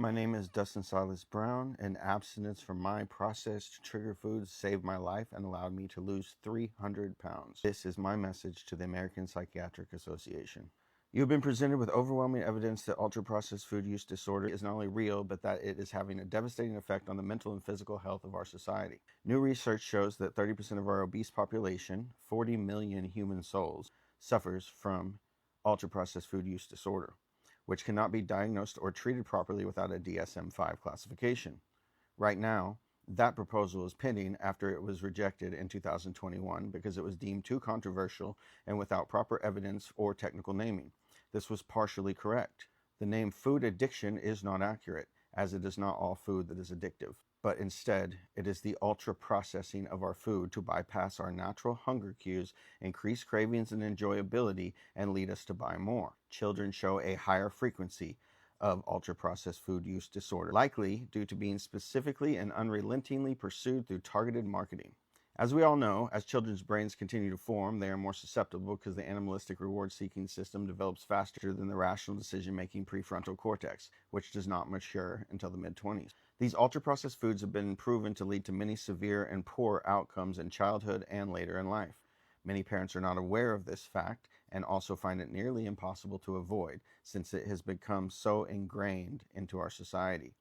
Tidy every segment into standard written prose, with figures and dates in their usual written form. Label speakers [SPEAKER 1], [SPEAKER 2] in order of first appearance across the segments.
[SPEAKER 1] My name is Dustin Silas Brown, and abstinence from my processed trigger foods saved my life and allowed me to lose 300 pounds. This is my message to the American Psychiatric Association. You have been presented with overwhelming evidence that ultra-processed food use disorder is not only real, but that it is having a devastating effect on the mental and physical health of our society. New research shows that 30% of our obese population, 40 million human souls, suffers from ultra-processed food use disorder, which cannot be diagnosed or treated properly without a DSM-5 classification. Right now, that proposal is pending after it was rejected in 2021 because it was deemed too controversial and without proper evidence or technical naming. This was partially correct. The name food addiction is not accurate, as it is not all food that is addictive, but instead it is the ultra processing of our food to bypass our natural hunger cues, increase cravings and enjoyability, and lead us to buy more. Children show a higher frequency of ultra-processed food use disorder, likely due to being specifically and unrelentingly pursued through targeted marketing. As we all know, as children's brains continue to form, they are more susceptible because the animalistic reward-seeking system develops faster than the rational decision-making prefrontal cortex, which does not mature until the mid-20s. These ultra-processed foods have been proven to lead to many severe and poor outcomes in childhood and later in life. Many parents are not aware of this fact and also find it nearly impossible to avoid, since it has become so ingrained into our society,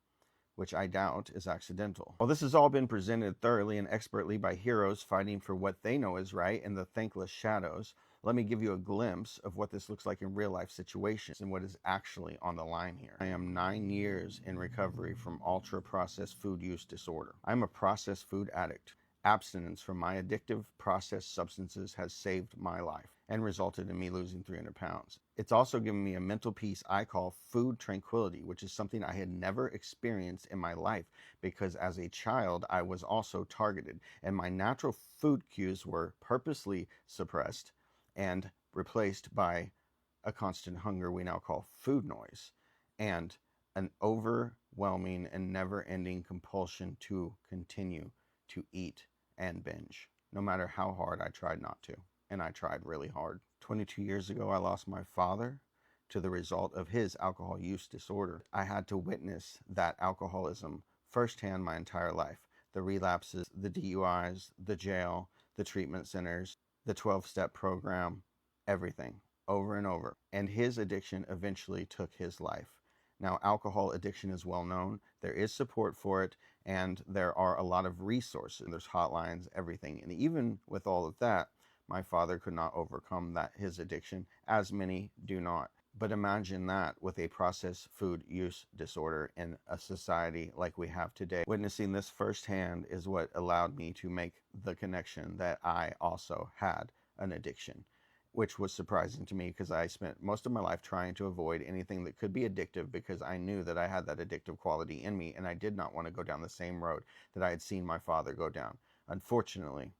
[SPEAKER 1] which I doubt is accidental. While this has all been presented thoroughly and expertly by heroes fighting for what they know is right in the thankless shadows, let me give you a glimpse of what this looks like in real life situations and what is actually on the line here. I am 9 years in recovery from ultra-processed food use disorder. I'm a processed food addict. Abstinence from my addictive processed substances has saved my life and resulted in me losing 300 pounds. It's also given me a mental peace I call food tranquility, which is something I had never experienced in my life because as a child I was also targeted and my natural food cues were purposely suppressed and replaced by a constant hunger we now call food noise and an overwhelming and never-ending compulsion to continue to eat and binge, no matter how hard I tried not to. And I tried really hard. 22 years ago, I lost my father to the result of his alcohol use disorder. I had to witness that alcoholism firsthand my entire life. The relapses, the DUIs, the jail, the treatment centers, the 12-step program, everything, over and over. And his addiction eventually took his life. Now, alcohol addiction is well known. There is support for it, and there are a lot of resources. There's hotlines, everything. And even with all of that, my father could not overcome his addiction, as many do not. But imagine that with a processed food use disorder in a society like we have today. Witnessing this firsthand is what allowed me to make the connection that I also had an addiction, which was surprising to me because I spent most of my life trying to avoid anything that could be addictive because I knew that I had that addictive quality in me and I did not want to go down the same road that I had seen my father go down. Unfortunately,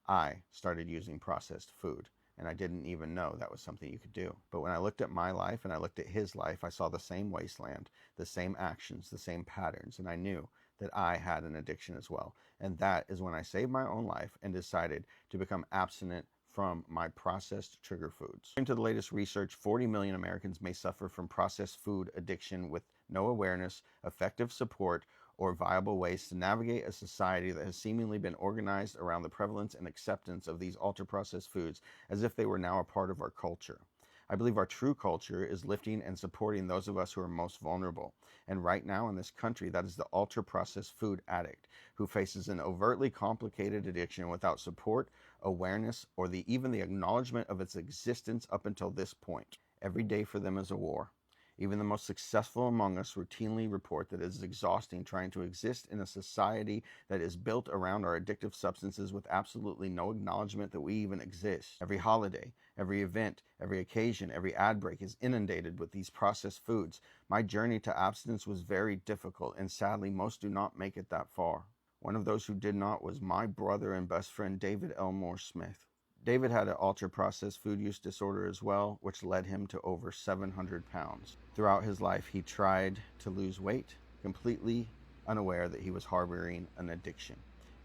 [SPEAKER 1] I started using processed food and I didn't even know that was something you could do. But when I looked at my life and I looked at his life, I saw the same wasteland, the same actions, the same patterns, and I knew that I had an addiction as well. And that is when I saved my own life and decided to become abstinent from my processed trigger foods. According to the latest research, 40 million Americans may suffer from processed food addiction with no awareness, effective support, or viable ways to navigate a society that has seemingly been organized around the prevalence and acceptance of these ultra-processed foods as if they were now a part of our culture. I believe our true culture is lifting and supporting those of us who are most vulnerable. And right now in this country, that is the ultra-processed food addict who faces an overtly complicated addiction without support, awareness, or even the acknowledgement of its existence up until this point. Every day for them is a war. Even the most successful among us routinely report that it is exhausting trying to exist in a society that is built around our addictive substances with absolutely no acknowledgement that we even exist. Every holiday, every event, every occasion, every ad break is inundated with these processed foods. My journey to abstinence was very difficult, and sadly, most do not make it that far. One of those who did not was my brother and best friend, David Elmore Smith. David had an ultra-processed food use disorder as well, which led him to over 700 pounds. Throughout his life, he tried to lose weight, completely unaware that he was harboring an addiction.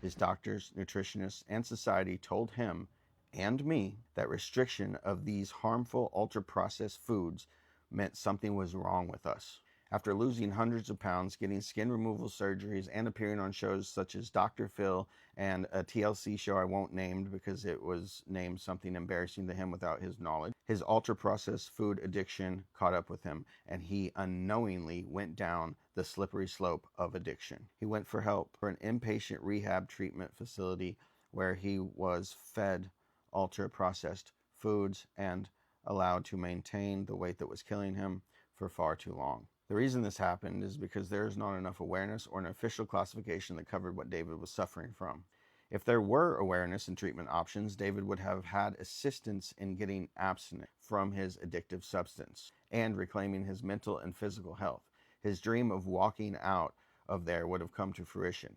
[SPEAKER 1] His doctors, nutritionists, and society told him and me that restriction of these harmful ultra-processed foods meant something was wrong with us. After losing hundreds of pounds, getting skin removal surgeries, and appearing on shows such as Dr. Phil and a TLC show I won't name because it was named something embarrassing to him without his knowledge, his ultra-processed food addiction caught up with him, and he unknowingly went down the slippery slope of addiction. He went for help for an inpatient rehab treatment facility where he was fed ultra-processed foods and allowed to maintain the weight that was killing him for far too long. The reason this happened is because there is not enough awareness or an official classification that covered what David was suffering from. If there were awareness and treatment options, David would have had assistance in getting abstinent from his addictive substance and reclaiming his mental and physical health. His dream of walking out of there would have come to fruition,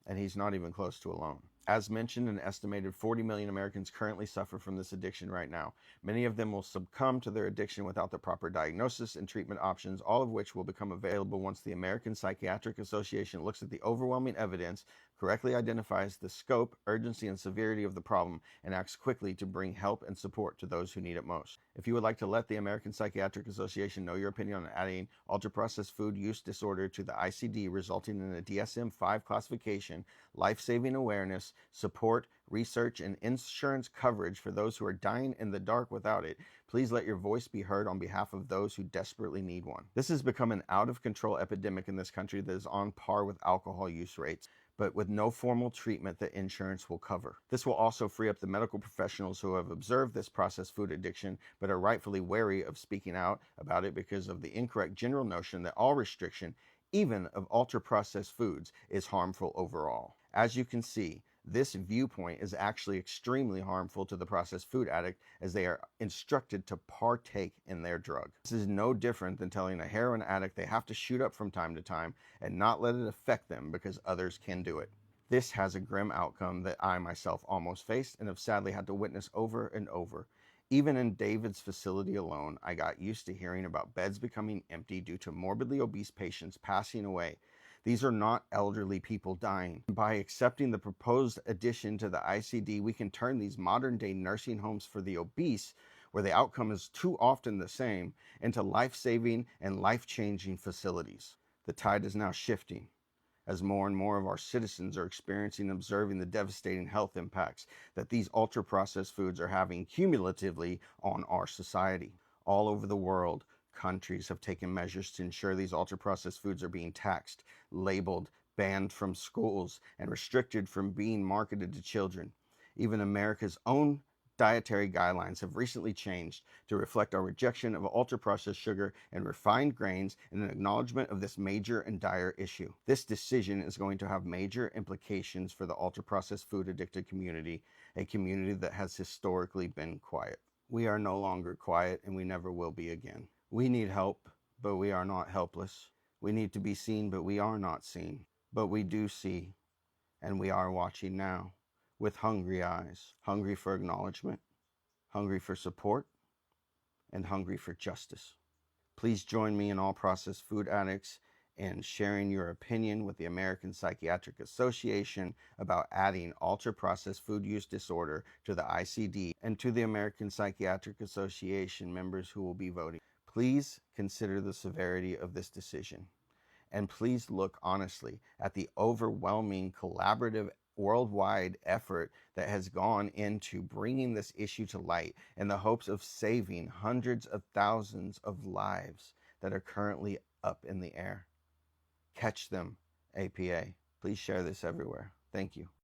[SPEAKER 1] and he's not even close to alone. As mentioned, an estimated 40 million Americans currently suffer from this addiction right now. Many of them will succumb to their addiction without the proper diagnosis and treatment options, all of which will become available once the American Psychiatric Association looks at the overwhelming evidence, correctly identifies the scope, urgency, and severity of the problem, and acts quickly to bring help and support to those who need it most. If you would like to let the American Psychiatric Association know your opinion on adding ultra-processed food use disorder to the ICD, resulting in a DSM-5 classification, life-saving awareness, support, research, and insurance coverage for those who are dying in the dark without it, please let your voice be heard on behalf of those who desperately need one. This has become an out-of-control epidemic in this country that is on par with alcohol use rates, but with no formal treatment that insurance will cover. This will also free up the medical professionals who have observed this processed food addiction but are rightfully wary of speaking out about it because of the incorrect general notion that all restriction, even of ultra-processed foods, is harmful overall. As you can see, this viewpoint is actually extremely harmful to the processed food addict as they are instructed to partake in their drug. This is no different than telling a heroin addict they have to shoot up from time to time and not let it affect them because others can do it. This has a grim outcome that I myself almost faced and have sadly had to witness over and over. Even in David's facility alone, I got used to hearing about beds becoming empty due to morbidly obese patients passing away. These are not elderly people dying. By accepting the proposed addition to the ICD, we can turn these modern-day nursing homes for the obese, where the outcome is too often the same, into life-saving and life-changing facilities. The tide is now shifting, as more and more of our citizens are experiencing and observing the devastating health impacts that these ultra-processed foods are having cumulatively on our society. All over the world, countries have taken measures to ensure these ultra-processed foods are being taxed, labeled, banned from schools, and restricted from being marketed to children. Even America's own dietary guidelines have recently changed to reflect our rejection of ultra-processed sugar and refined grains in an acknowledgement of this major and dire issue. This decision is going to have major implications for the ultra-processed food addicted community, a community that has historically been quiet. We are no longer quiet, and we never will be again. We need help, but we are not helpless. We need to be seen, but we are not seen. But we do see, and we are watching now, with hungry eyes, hungry for acknowledgement, hungry for support, and hungry for justice. Please join me and all processed food addicts in sharing your opinion with the American Psychiatric Association about adding ultra-processed food use disorder to the ICD and to the American Psychiatric Association members who will be voting. Please consider the severity of this decision, and please look honestly at the overwhelming collaborative worldwide effort that has gone into bringing this issue to light in the hopes of saving hundreds of thousands of lives that are currently up in the air. Catch them, APA. Please share this everywhere. Thank you.